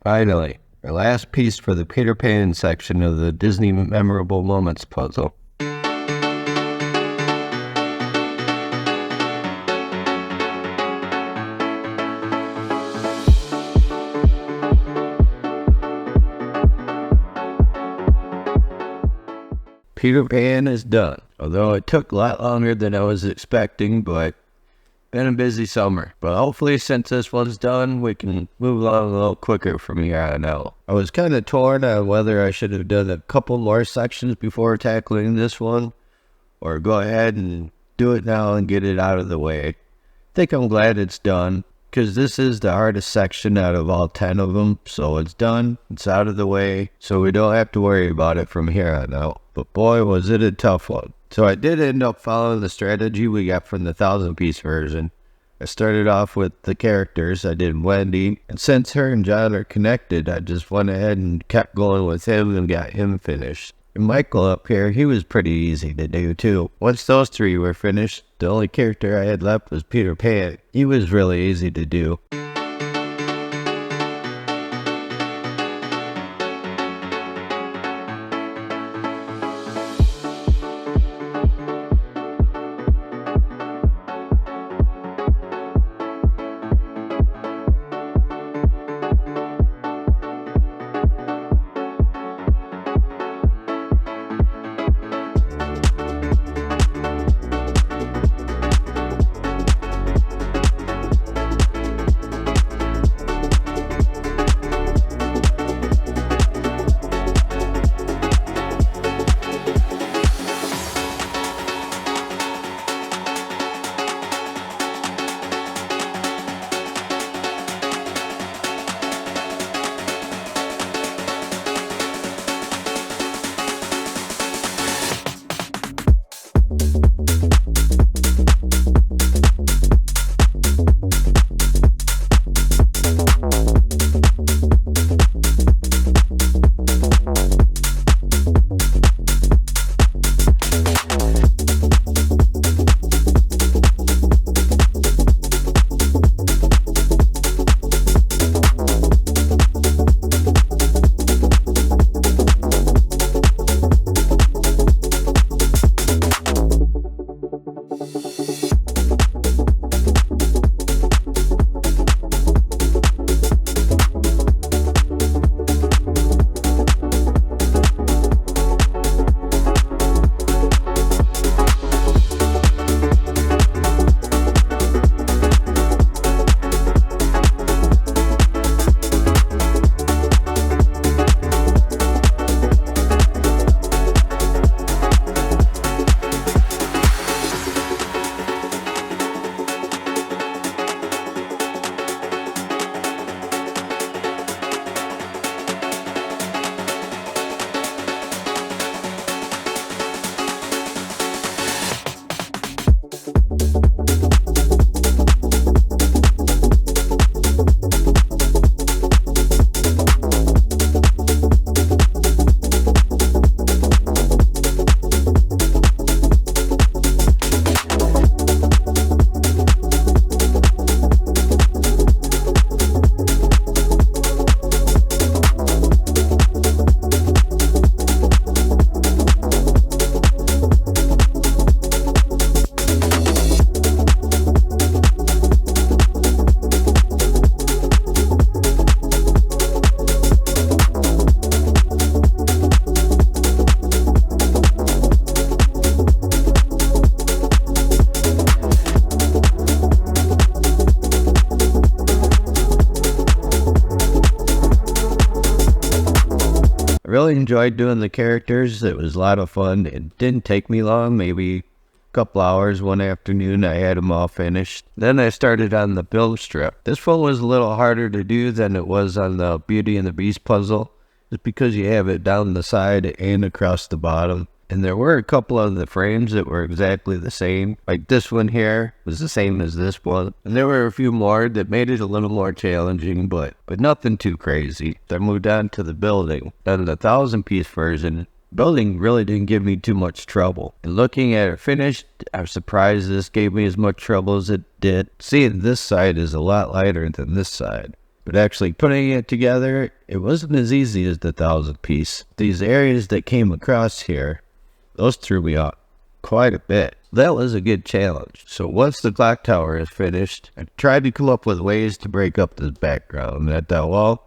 Finally, our last piece for the Peter Pan section of the Disney Memorable Moments puzzle. Peter Pan is done, although it took a lot longer than I was expecting, but been a busy summer. But hopefully since this one's done, we can move along a little quicker from here on out. I was kind of torn on whether I should have done a couple more sections before tackling this one, or go ahead and do it now and get it out of the way. I think I'm glad it's done, because this is the hardest section out of all 10 of them, so it's done, it's out of the way, so we don't have to worry about it from here on out. But boy, was it a tough one. So I did end up following the strategy we got from the 1,000-piece version. I started off with the characters. I did Wendy, and since her and John are connected, I just went ahead and kept going with him and got him finished. And Michael up here, he was pretty easy to do too. Once those three were finished, the only character I had left was Peter Pan. He was really easy to do. Really enjoyed doing the characters. It was a lot of fun. It didn't take me long, maybe a couple hours. One afternoon I had them all finished. Then I started on the build strip. This one was a little harder to do than it was on the Beauty and the Beast puzzle, just because you have it down the side and across the bottom. And there were a couple of the frames that were exactly the same. Like this one here was the same as this one. And there were a few more that made it a little more challenging, but nothing too crazy. I moved on to the building. On the 1,000-piece version, building really didn't give me too much trouble. And looking at it finished, I was surprised this gave me as much trouble as it did. Seeing this side is a lot lighter than this side. But actually putting it together, it wasn't as easy as the 1,000 piece. These areas that came across here, those threw me off quite a bit. That was a good challenge. So once the clock tower is finished, I tried to come up with ways to break up this background. And I thought, well,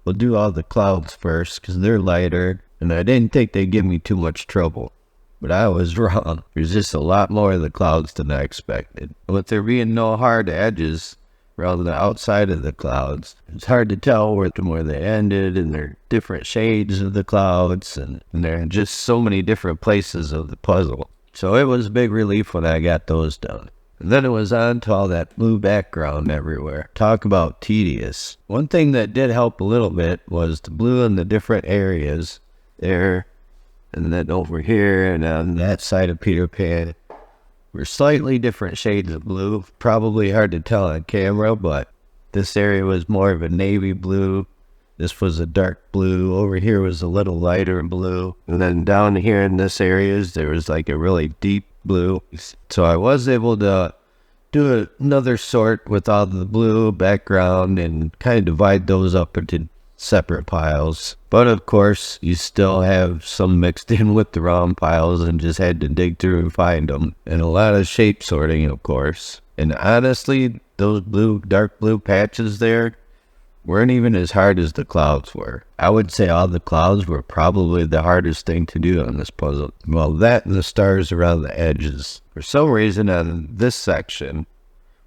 we'll do all the clouds first because they're lighter, and I didn't think they'd give me too much trouble. But I was wrong. There's just a lot more of the clouds than I expected. With there being no hard edges around the outside of the clouds, it's hard to tell where they ended, and they're different shades of the clouds, and there are just so many different places of the puzzle. So it was a big relief when I got those done. And then it was on to all that blue background everywhere. Talk about tedious. One thing that did help a little bit was the blue in the different areas there, and then over here and on that side of Peter Pan were slightly different shades of blue. Probably hard to tell on camera, but this area was more of a navy blue. This was a dark blue. Over here was a little lighter blue. And then down here in this areas, there was like a really deep blue. So I was able to do another sort with all the blue background and kind of divide those up into separate piles. But of course, you still have some mixed in with the wrong piles and just had to dig through and find them. And a lot of shape sorting, of course. And honestly, those dark blue patches there weren't even as hard as the clouds were. I would say all the clouds were probably the hardest thing to do on this puzzle. Well, that and the stars around the edges. For some reason on this section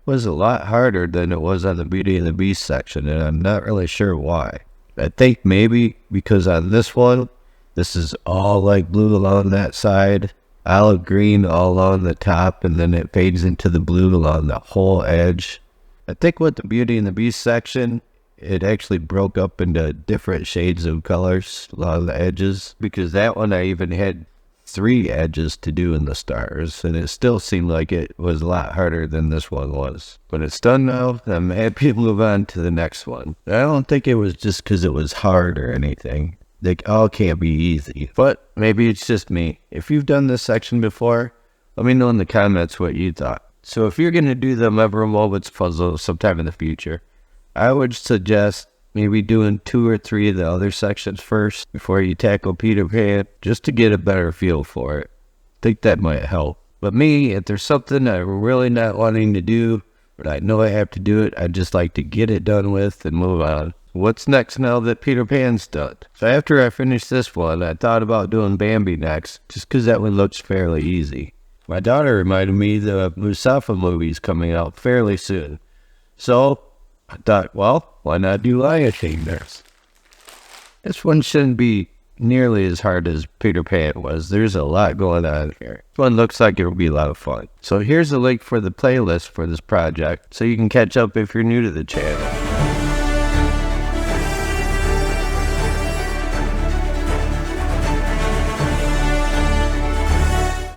was a lot harder than it was on the Beauty and the Beast section, and I'm not really sure why. I think maybe because on this one, this is all like blue along that side, olive green all along the top, and then it fades into the blue along the whole edge. I think with the Beauty and the Beast section, it actually broke up into different shades of colors along the edges, because that one I even had 3 edges to do in the stars, and it still seemed like it was a lot harder than this one was. But it's done now, and I'm happy to move on to the next one. I don't think it was just because it was hard or anything. They all can't be easy, but maybe it's just me. If you've done this section before, let me know in the comments what you thought. So if you're going to do the Memorable Moments puzzle sometime in the future, I would suggest maybe doing 2 or 3 of the other sections first before you tackle Peter Pan, just to get a better feel for it. I think that might help. But me, if there's something I'm really not wanting to do, but I know I have to do it, I'd just like to get it done with and move on. What's next now that Peter Pan's done? So after I finished this one, I thought about doing Bambi next, just because that one looks fairly easy. My daughter reminded me the Mustafa movie's coming out fairly soon. So I thought, well, why not do Lion King next? This one shouldn't be nearly as hard as Peter Pan was. There's a lot going on here. This one looks like it'll be a lot of fun. So here's a link for the playlist for this project, so you can catch up if you're new to the channel.